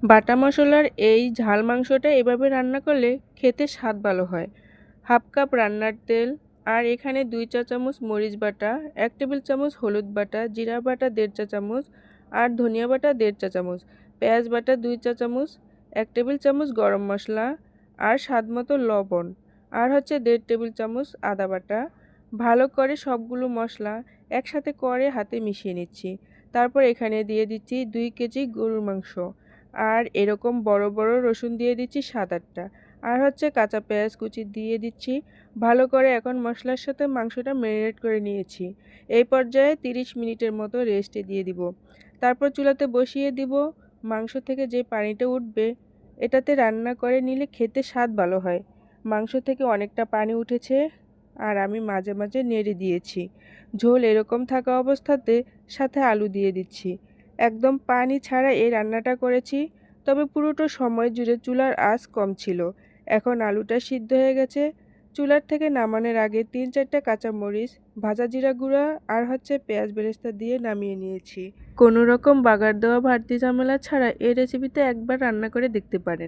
বাটা মশলার এই ঝাল মাংসটা এভাবে রান্না করলে খেতে স্বাদ ভালো হয়। হাফ কাপ রান্নার তেল, আর এখানে 2 চা চামচ মরিচ বাটা, 1 টেবিল চামচ হলুদ বাটা, জিরা বাটা 1.5 চা চামচ, আর ধনিয়া বাটা 1.5 চা চামচ, পেঁয়াজ বাটা 2 চা চামচ, 1 টেবিল চামচ গরম মশলা, আর স্বাদমতো লবণ, আর 1.5 টেবিল চামচ আদা বাটা। ভালো করে সবগুলো মশলা একসাথে করে হাতে মিশিয়ে নিচ্ছি। তারপর এখানে দিয়ে দিচ্ছি 2 কেজি গরুর মাংস, আর এরকম বড় বড় রসুন দিয়ে দিচ্ছি 7-8টা, আর কাঁচা পেঁয়াজ কুচি দিয়ে দিচ্ছি। ভালো করে এখন মশলার সাথে মাংসটা ম্যারিনেট করে নিয়েছি। এই পর্যায়ে 30 মিনিটের মতো রেস্টে দিয়ে দিব। তারপর চুলাতে বসিয়ে দিব। মাংস থেকে যে পানিটা উঠবে এটাতে রান্না করে নিলে খেতে স্বাদ ভালো হয়। মাংস থেকে অনেকটা পানি উঠেছে, আর আমি মাঝে মাঝে নেড়ে দিয়েছি। ঝোল এরকম থাকা অবস্থাতে সাথে আলু দিয়ে দিচ্ছি। একদম পানি ছাড়া এই রান্নাটা করেছি, তবে পুরোটা সময় জুড়ে চুলার আঁচ কম ছিল। এখন আলুটা সিদ্ধ হয়ে গেছে। চুলার থেকে নামানোর আগে 3-4টা কাঁচামরিচ, ভাজা জিরা গুঁড়া, আর পেঁয়াজ বেরেস্তা দিয়ে নামিয়ে নিয়েছি। কোনো রকম বাগার দেওয়া বাড়তি ঝামেলা ছাড়া এই রেসিপিতে একবার রান্না করে দেখতে পারেন।